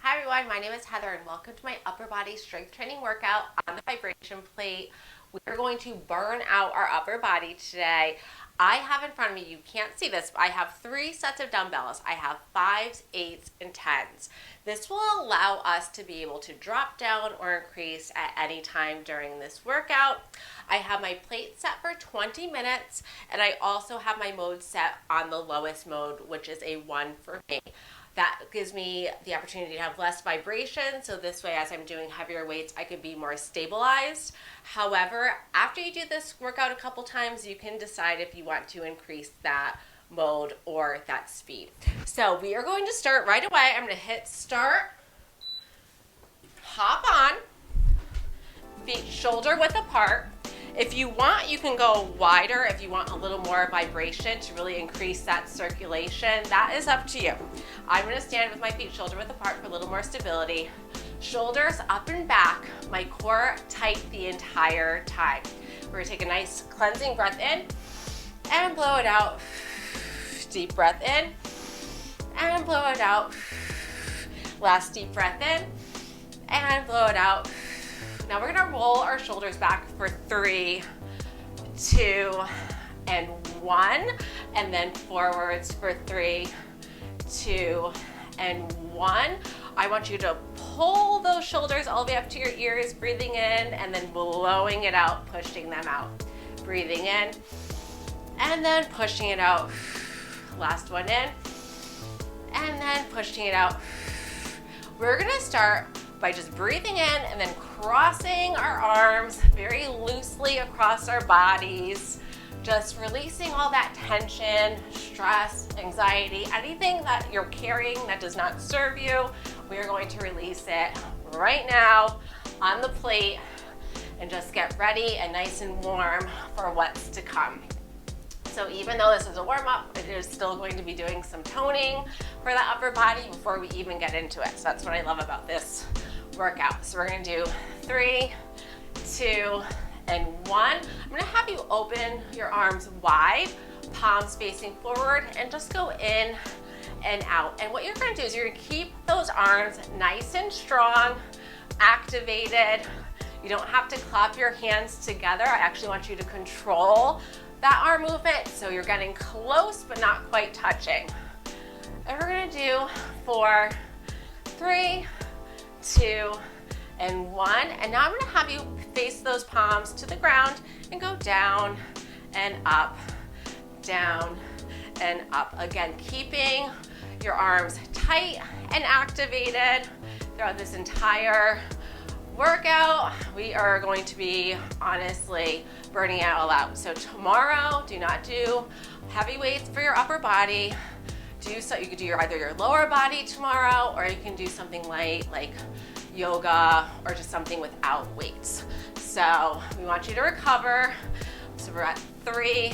Hi everyone, my name is Heather and welcome to my upper body strength training workout on the vibration plate. We're going to burn out our upper body today. I have in front of me, you can't see this, but I have 3 sets of dumbbells. I have 5s, 8s, and 10s. This will allow us to be able to drop down or increase at any time during this workout. I have my plate set for 20 minutes, and I also have my mode set on the lowest mode, which is a 1 for me. That gives me the opportunity to have less vibration, so this way as I'm doing heavier weights, I could be more stabilized. However, after you do this workout a couple times, you can decide if you want to increase that mode or that speed. So we are going to start right away. I'm going to hit start, hop on, feet shoulder width apart. If you want, you can go wider if you want a little more vibration to really increase that circulation. That is up to you. I'm gonna stand with my feet shoulder width apart for a little more stability. Shoulders up and back, my core tight the entire time. We're gonna take a nice cleansing breath in and blow it out. Deep breath in and blow it out. Last deep breath in and blow it out. Now we're gonna roll our shoulders back for 3, 2, and 1, and then forwards for 3, 2, and 1. I want you to pull those shoulders all the way up to your ears, breathing in, and then blowing it out, pushing them out. Breathing in, and then pushing it out. Last one in, and then pushing it out. We're gonna start by just breathing in and then crossing our arms very loosely across our bodies, just releasing all that tension, stress, anxiety, anything that you're carrying that does not serve you. We are going to release it right now on the plate and just get ready and nice and warm for what's to come. So even though this is a warm-up, it is still going to be doing some toning for the upper body before we even get into it. So that's what I love about this workout. So we're gonna do 3, 2, and 1. I'm gonna have you open your arms wide, palms facing forward, and just go in and out. And what you're gonna do is you're gonna keep those arms nice and strong, activated. You don't have to clap your hands together. I actually want you to control that arm movement so you're getting close but not quite touching. And we're gonna do for 3, 2, and 1. And now I'm gonna have you face those palms to the ground and go down and up, down and up. Again, keeping your arms tight and activated throughout this entire workout. We are going to be honestly burning it all out. So tomorrow, do not do heavy weights for your upper body. You could do either your lower body tomorrow, or you can do something light like yoga or just something without weights. So we want you to recover. So we're at 3,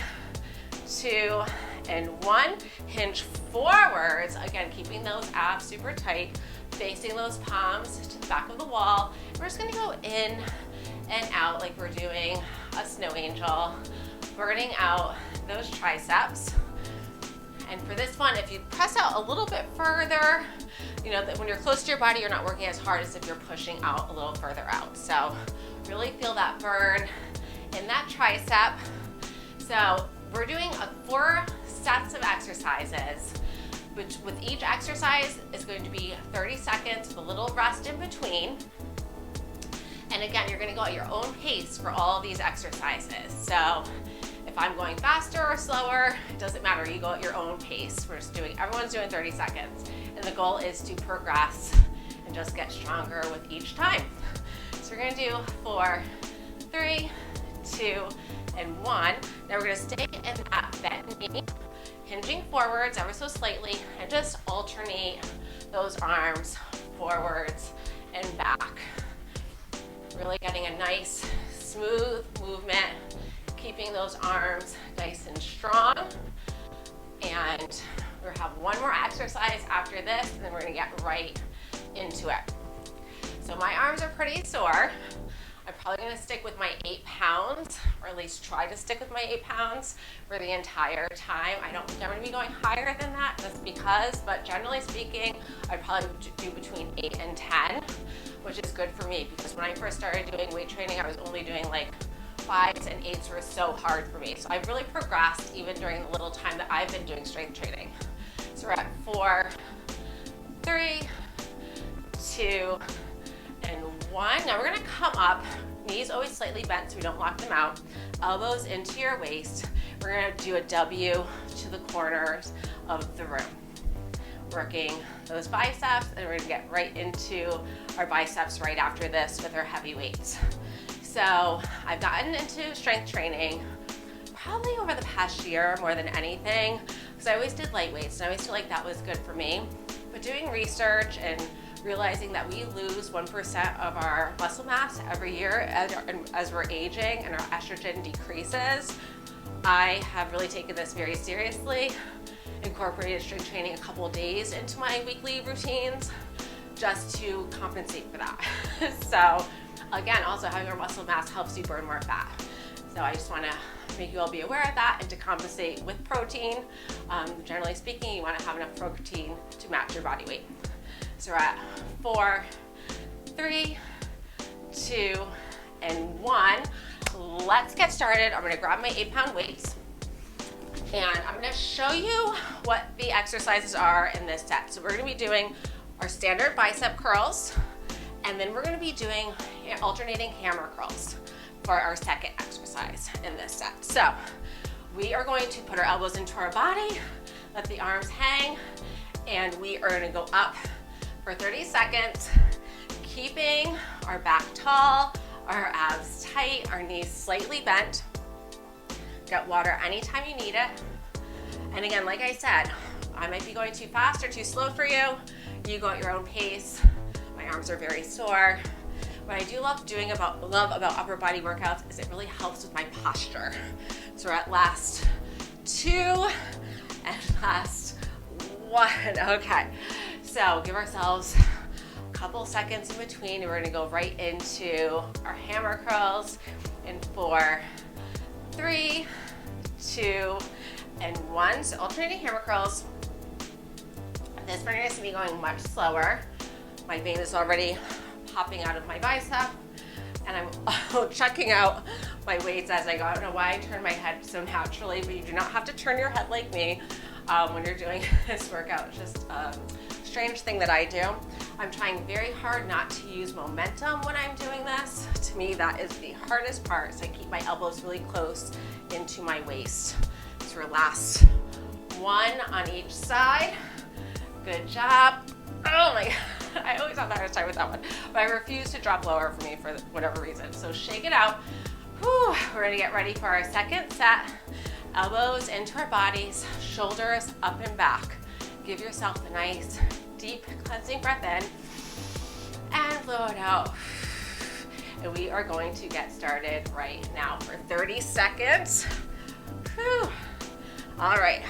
2, and 1. Hinge forwards, again, keeping those abs super tight, facing those palms to the back of the wall. We're just gonna go in and out like we're doing a snow angel, burning out those triceps. And for this one, if you press out a little bit further, you know that when you're close to your body, you're not working as hard as if you're pushing out a little further out. So really feel that burn in that tricep. So we're doing 4 sets of exercises, which with each exercise is going to be 30 seconds with a little rest in between. And again, you're gonna go at your own pace for all of these exercises. So if I'm going faster or slower, it doesn't matter, you go at your own pace. Everyone's doing 30 seconds. And the goal is to progress and just get stronger with each time. So we're gonna do for 3, 2, and 1. Now we're gonna stay in that bent knee, hinging forwards ever so slightly, and just alternate those arms forwards and back. Really getting a nice, smooth movement, keeping those arms nice and strong. And we're gonna have one more exercise after this, and then we're gonna get right into it. So my arms are pretty sore. I'm probably gonna stick with my 8 pounds, or at least try to stick with my 8 pounds for the entire time. I don't think I'm gonna be going higher than that just because because, but generally speaking, I'd probably do between 8 and 10, which is good for me because when I first started doing weight training, I was only doing like 5s and 8s were so hard for me. So I've really progressed even during the little time that I've been doing strength training. So we're at 4, 3, 2, and 1. Now we're gonna come up, knees always slightly bent so we don't lock them out, elbows into your waist. We're gonna do a W to the corners of the room. Working those biceps, and we're gonna get right into our biceps right after this with our heavy weights. So I've gotten into strength training probably over the past year more than anything, because I always did light weights and I always feel like that was good for me. But doing research and realizing that we lose 1% of our muscle mass every year as we're aging and our estrogen decreases, I have really taken this very seriously, incorporated strength training a couple of days into my weekly routines just to compensate for that. So again, also having more muscle mass helps you burn more fat. So I just want to make you all be aware of that and to compensate with protein. Generally speaking, you want to have enough protein to match your body weight. So we're at 4, 3, 2, and 1. Let's get started. I'm going to grab my 8-pound weights and I'm going to show you what the exercises are in this set. So we're going to be doing our standard bicep curls, and then we're going to be doing alternating hammer curls for our second exercise in this set. So we are going to put our elbows into our body, let the arms hang, and we are going to go up for 30 seconds, keeping our back tall, our abs tight, our knees slightly bent. Get water anytime you need it. And again, like I said, I might be going too fast or too slow for you. You go at your own pace. My arms are very sore. What I do love about upper body workouts is it really helps with my posture. So we're at last 2 and last 1. Okay, so give ourselves a couple seconds in between, and we're gonna go right into our hammer curls in 4, 3, 2, and 1. So alternating hammer curls. This one is gonna be going much slower. My vein is already popping out of my bicep, and I'm checking out my weights as I go. I don't know why I turn my head so naturally, but you do not have to turn your head like me when you're doing this workout. It's just a strange thing that I do. I'm trying very hard not to use momentum when I'm doing this. To me, that is the hardest part, so I keep my elbows really close into my waist. So we're last 1 on each side. Good job. Oh my God, I always have the hardest time with that one, but I refuse to drop lower for me for whatever reason. So shake it out. Whew. We're gonna get ready for our second set. Elbows into our bodies, shoulders up and back. Give yourself a nice deep cleansing breath in and blow it out. And we are going to get started right now for 30 seconds. Whew. All right.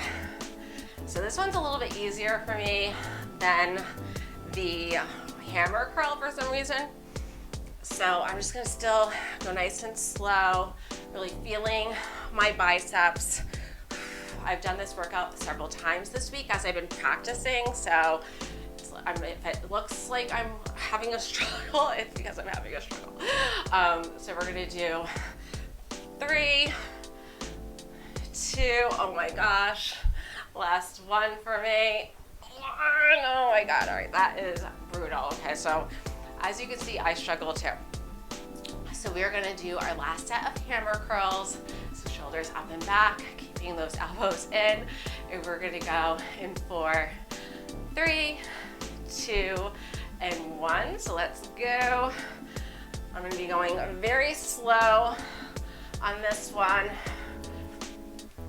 So this one's a little bit easier for me than the hammer curl for some reason. So I'm just gonna still go nice and slow, really feeling my biceps. I've done this workout several times this week as I've been practicing, so if it looks like I'm having a struggle, it's because I'm having a struggle. So we're gonna do 3, 2, oh my gosh, last 1 for me. 1, oh my God, all right, that is brutal. Okay, so as you can see, I struggle too. So we're gonna do our last set of hammer curls. So shoulders up and back, keeping those elbows in. And we're gonna go in 4, 3, 2, and 1. So let's go. I'm gonna be going very slow on this one.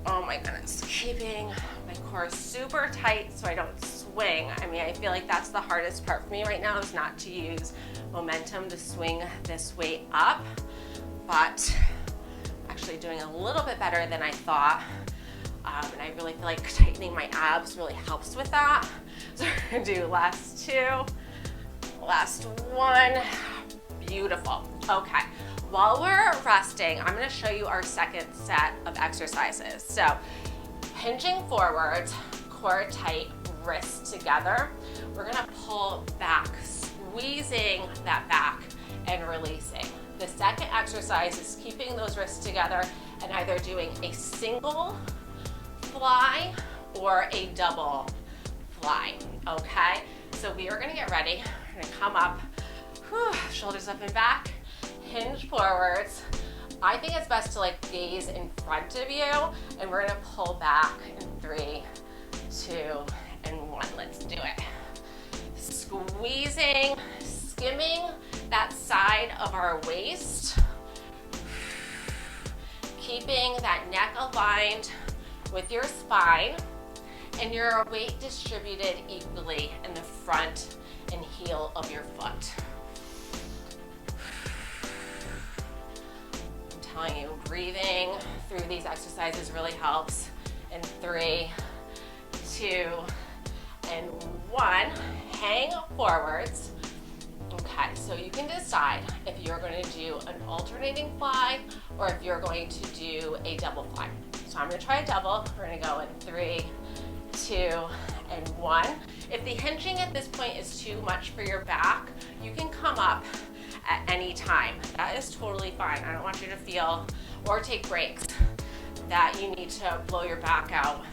Oh my goodness, keeping my core super tight so I don't swing. I mean, I feel like that's the hardest part for me right now, is not to use momentum to swing this weight up, but actually doing a little bit better than I thought. And I really feel like tightening my abs really helps with that. So we're gonna do last 2, last 1, beautiful. Okay, while we're resting, I'm gonna show you our second set of exercises. So hinging forwards, core tight, wrists together. We're gonna pull back, squeezing that back and releasing. The second exercise is keeping those wrists together and either doing a single fly or a double fly, okay? So we are gonna get ready. We're gonna come up, shoulders up and back, hinge forwards. I think it's best to like gaze in front of you, and we're gonna pull back in 3, 2, and 1. Let's do it. Squeezing, skimming that side of our waist, keeping that neck aligned with your spine and your weight distributed equally in the front and heel of your foot. I'm telling you, breathing through these exercises really helps. In 3, 2, and 1, hang forwards. Okay, so you can decide if you're going to do an alternating fly or if you're going to do a double fly. So I'm going to try a double. We're going to go in 3, 2, and 1. If the hinging at this point is too much for your back, you can come up at any time. That is totally fine. I don't want you to feel or take breaks that you need to blow your back out.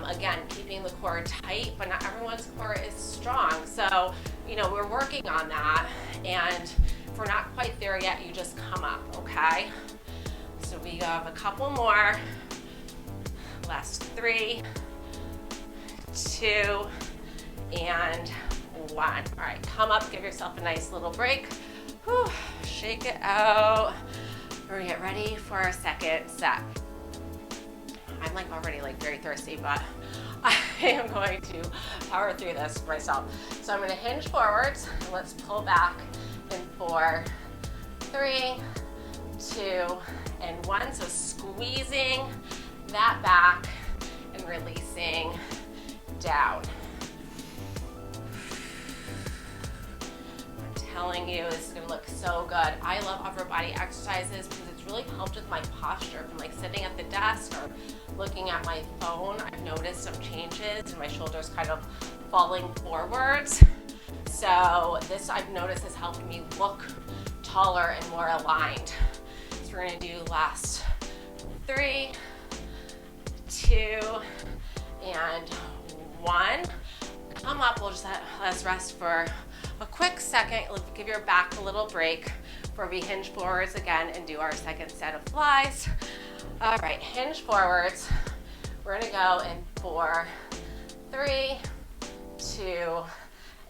Again, keeping the core tight, but not everyone's core is strong. So, you know, we're working on that. And if we're not quite there yet, you just come up, okay? So we have a couple more. Last 3, 2, and 1. All right, come up, give yourself a nice little break. Whew, shake it out. We're gonna get ready for our second set. I'm like already like very thirsty, but I am going to power through this myself. So I'm gonna hinge forwards, and let's pull back in 4, 3, 2, and 1. So squeezing that back and releasing down. I'm telling you, this is gonna look so good. I love upper body exercises because it's really helped with my posture from like sitting at the desk or looking at my phone. I've noticed some changes and my shoulders kind of falling forwards. So this I've noticed has helped me look taller and more aligned. So we're gonna do last 3, 2, and 1. Come up, we'll just let us rest for a quick second. Give your back a little break before we hinge forwards again and do our second set of flies. All right, hinge forwards. We're gonna go in 4, 3, 2,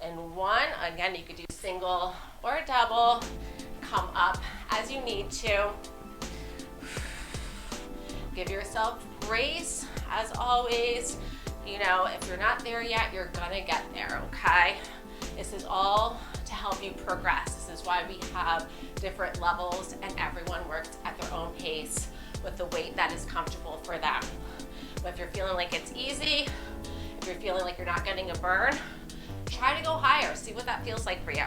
and 1. Again, you could do single or double. Come up as you need to. Give yourself grace, as always. You know, if you're not there yet, you're gonna get there, okay? This is all to help you progress. This is why we have different levels and everyone works at their own pace with the weight that is comfortable for them. But if you're feeling like it's easy, if you're feeling like you're not getting a burn, try to go higher. See what that feels like for you.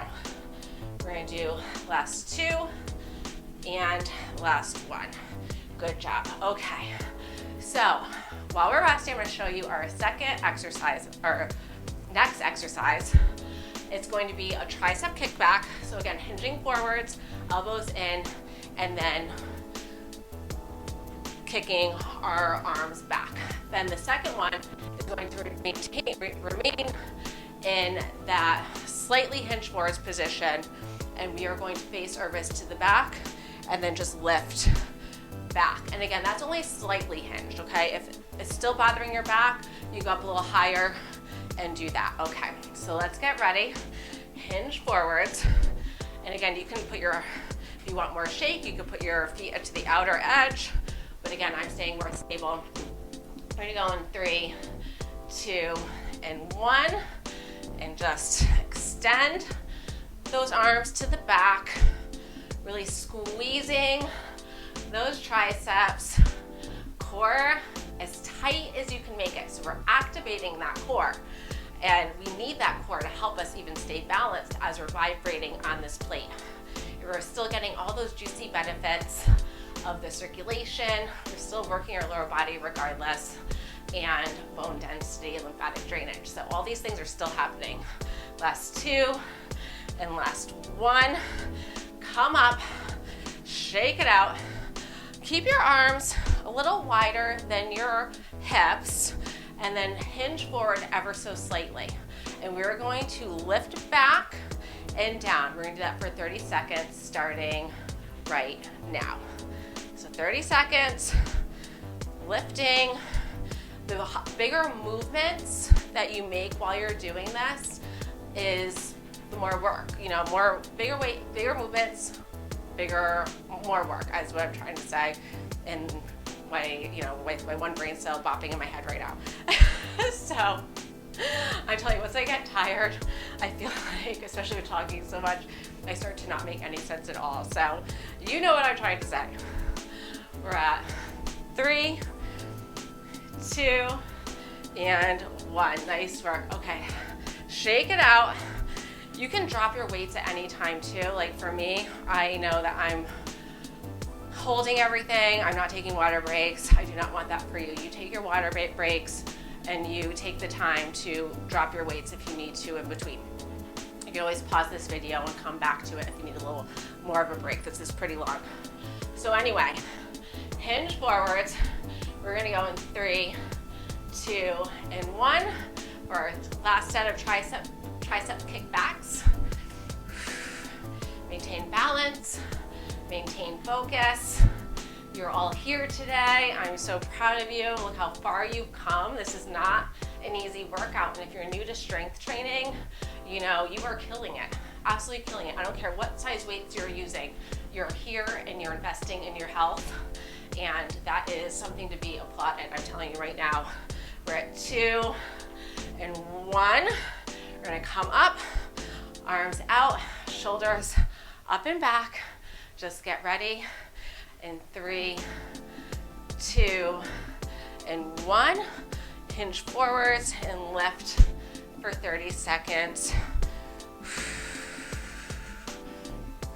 We're gonna do last 2 and last 1. Good job. Okay. So while we're resting, I'm gonna show you our second exercise, or next exercise. It's going to be a tricep kickback. So again, hinging forwards, elbows in, and then kicking our arms back. Then the second one is going to remain in that slightly hinged forwards position, and we are going to face our wrist to the back and then just lift back. And again, that's only slightly hinged, okay? If it's still bothering your back, you go up a little higher and do that. Okay, so let's get ready. Hinge forwards. And again, you can put your, if you want more shake, you can put your feet to the outer edge. But again, I'm staying more stable. We're gonna go in 3, 2, and 1. And just extend those arms to the back, really squeezing those triceps, core as tight as you can make it. So we're activating that core, and we need that core to help us even stay balanced as we're vibrating on this plate. We're still getting all those juicy benefits of the circulation. We're still working our lower body regardless. and bone density and lymphatic drainage. So all these things are still happening. Last 2 and last 1. Come up, shake it out. Keep your arms a little wider than your hips and then hinge forward ever so slightly. And we're going to lift back and down. We're gonna do that for 30 seconds starting right now. So 30 seconds, lifting. The bigger movements that you make while you're doing this is the more work. You know, bigger weight, bigger movements, more work is what I'm trying to say. And with my one brain cell bopping in my head right now. So I'm telling you, once I get tired, I feel like, especially with talking so much, I start to not make any sense at all. So you know what I'm trying to say. We're at 3, 2, and 1. Nice work. Okay, shake it out. You can drop your weights at any time too. Like for me, I know that I'm holding everything. I'm not taking water breaks. I do not want that for you. You take your water breaks and you take the time to drop your weights if you need to in between. You can always pause this video and come back to it if you need a little more of a break. This is pretty long. So anyway, hinge forwards. We're gonna go in 3, 2, and 1 for our last set of tricep kickbacks. Maintain balance, maintain focus. You're all here today. I'm so proud of you. Look how far you've come. This is not an easy workout. And if you're new to strength training, you know, you are killing it. Absolutely killing it. I don't care what size weights you're using. You're here and you're investing in your health. And that is something to be applauded. I'm telling you right now. We're at 2 and 1. We're gonna come up, arms out, shoulders up and back. Just get ready in 3, 2, and 1. Hinge forwards and lift for 30 seconds.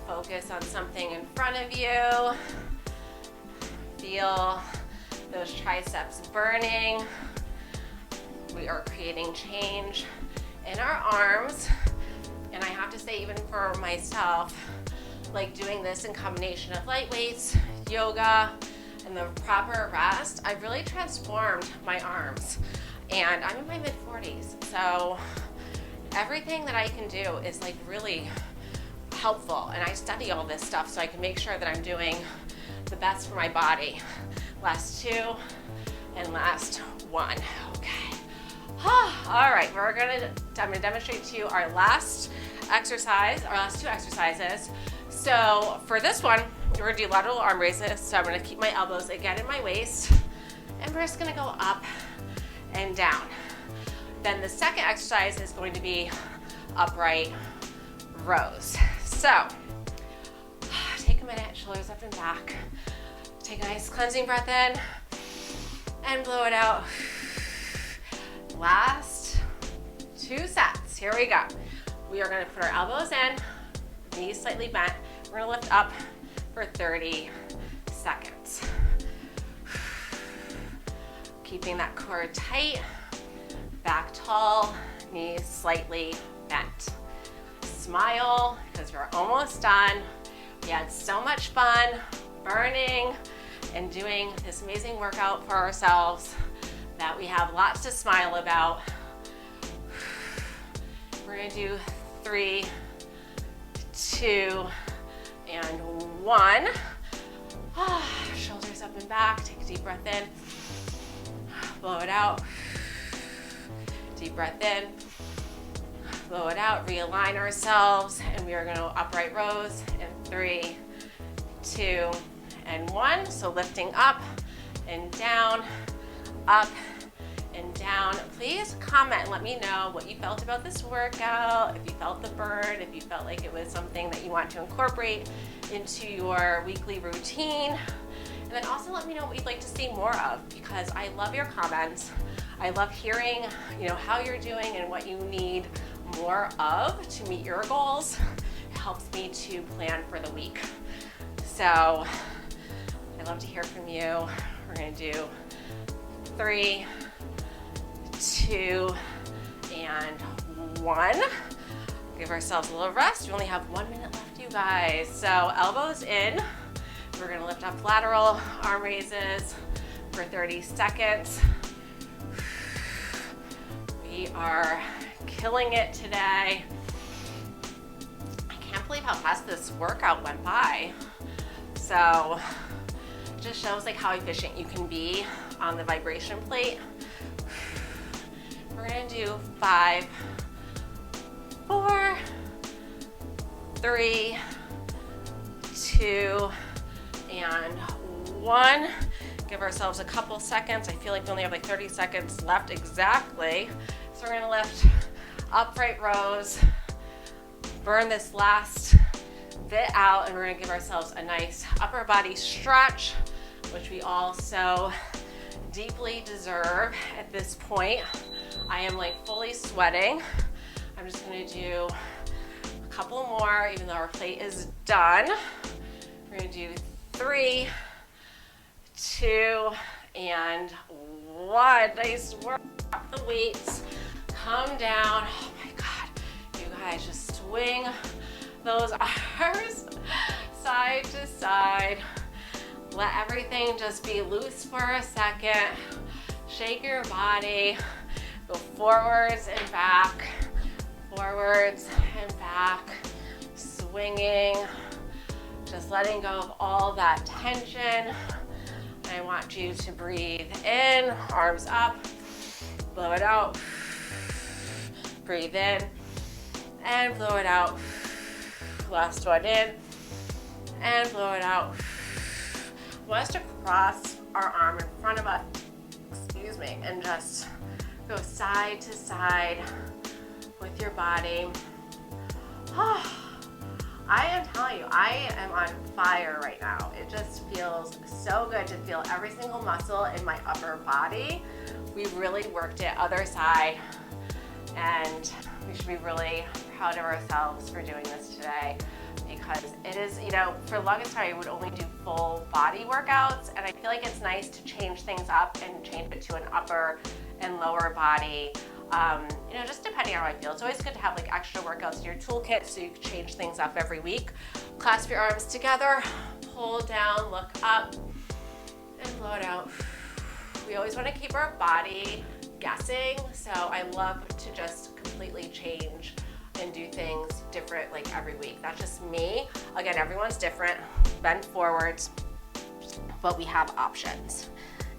Focus on something in front of you. Feel those triceps burning. We are creating change in our arms. And I have to say, even for myself, like doing this in combination of light weights, yoga, and the proper rest, I've really transformed my arms. And I'm in my mid-40s, so everything that I can do is like really helpful. And I study all this stuff so I can make sure that I'm doing the best for my body. Last 2 and last 1. Okay. All right, I'm gonna demonstrate to you our last exercise, our last 2 exercises. So for this one, we're gonna do lateral arm raises. So I'm gonna keep my elbows again in my waist, and we're just gonna go up and down. Then the second exercise is going to be upright rows. So take a minute, shoulders up and back. Take a nice cleansing breath in and blow it out. Last 2 sets. Here we go. We are going to put our elbows in, knees slightly bent. We're going to lift up for 30 seconds. Keeping that core tight, back tall, knees slightly bent. Smile because we're almost done. We had so much fun burning and doing this amazing workout for ourselves that we have lots to smile about. We're gonna do 3, 2, and 1. Shoulders up and back, take a deep breath in, blow it out. Deep breath in, blow it out, realign ourselves, and we are gonna upright rows in 3, 2, and 1. So lifting up and down, up and down. Please comment and let me know what you felt about this workout, if you felt the burn, if you felt like it was something that you want to incorporate into your weekly routine. And then also let me know what you'd like to see more of, because I love your comments. I love hearing, how you're doing and what you need more of to meet your goals. It helps me to plan for the week. So I'd love to hear from you. We're gonna do 3, 2, and 1. Give ourselves a little rest. We only have 1 minute left, you guys. So elbows in. We're gonna lift up lateral arm raises for 30 seconds. We are killing it today. I can't believe how fast this workout went by. So it just shows like how efficient you can be on the vibration plate. We're gonna do 5, 4, 3, 2, and 1. Give ourselves a couple seconds. I feel like we only have like 30 seconds left exactly. So we're gonna lift upright rows, burn this last bit out, and we're gonna give ourselves a nice upper body stretch, which we all so deeply deserve at this point. I am like fully sweating. I'm just gonna do a couple more, even though our plate is done. We're gonna do 3, 2, and 1. Nice work. Drop the weights. Come down. Oh my God. You guys just swing those arms side to side. Let everything just be loose for a second. Shake your body. Go forwards and back. Forwards and back. Swinging. Just letting go of all that tension. I want you to breathe in, arms up, blow it out, breathe in, and blow it out. Last one in, and blow it out. I want us to cross our arm in front of us, excuse me, and just go side to side with your body. I am telling you, I am on fire right now. It just feels so good to feel every single muscle in my upper body. We really worked it other side, and we should be really proud of ourselves for doing this today, because it is, you know, for the longest time I would only do full body workouts, and I feel like it's nice to change things up and change it to an upper and lower body. You know, just depending on how I feel. It's always good to have like extra workouts in your toolkit so you can change things up every week. Clasp your arms together, pull down, look up, and blow it out. We always want to keep our body guessing, so I love to just completely change and do things different like every week. That's just me. Again, everyone's different. Bend forwards, but we have options.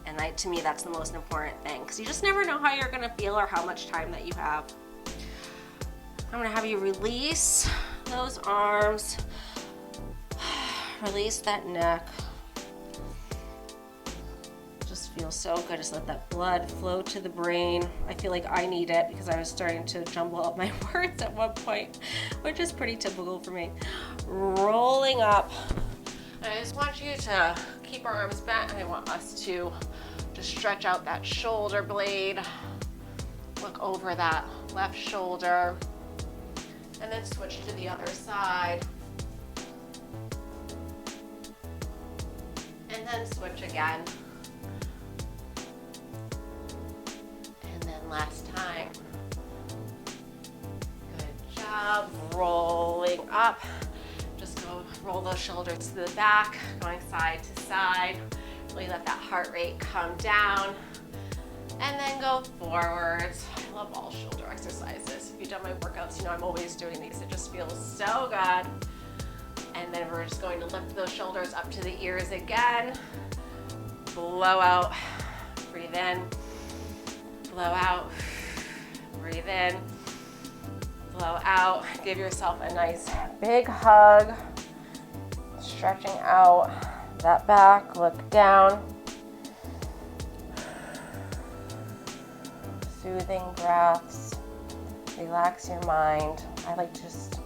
And to me, that's the most important thing, because you just never know how you're gonna feel or how much time that you have. I'm gonna have you release those arms, release that neck. Just feels so good. Just let that blood flow to the brain. I feel like I need it because I was starting to jumble up my words at one point, which is pretty typical for me. Rolling up. I just want you to keep our arms bent, and I want us to just stretch out that shoulder blade. Look over that left shoulder, and then switch to the other side. And then switch again. And then last time. Good job. Rolling up. Just go roll those shoulders to the back, going side to side. Really let that heart rate come down. And then go forwards. I love all shoulder exercises. If you've done my workouts, you know I'm always doing these. It just feels so good. And then we're just going to lift those shoulders up to the ears again. Blow out, breathe in, blow out, breathe in, blow out. Give yourself a nice big hug. Stretching out that back, look down. Soothing breaths, relax your mind. I like to just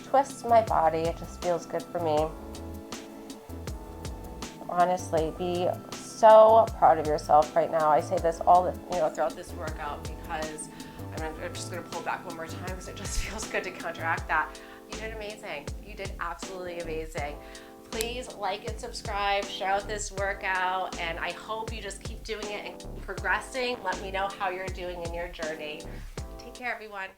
twist my body. It just feels good for me. Honestly, be so proud of yourself right now. I say this all throughout this workout, because I'm just going to pull back one more time because it just feels good to counteract that. You did amazing. You did absolutely amazing. Please like and subscribe, share out this workout, and I hope you just keep doing it and progressing. Let me know how you're doing in your journey. Take care, everyone.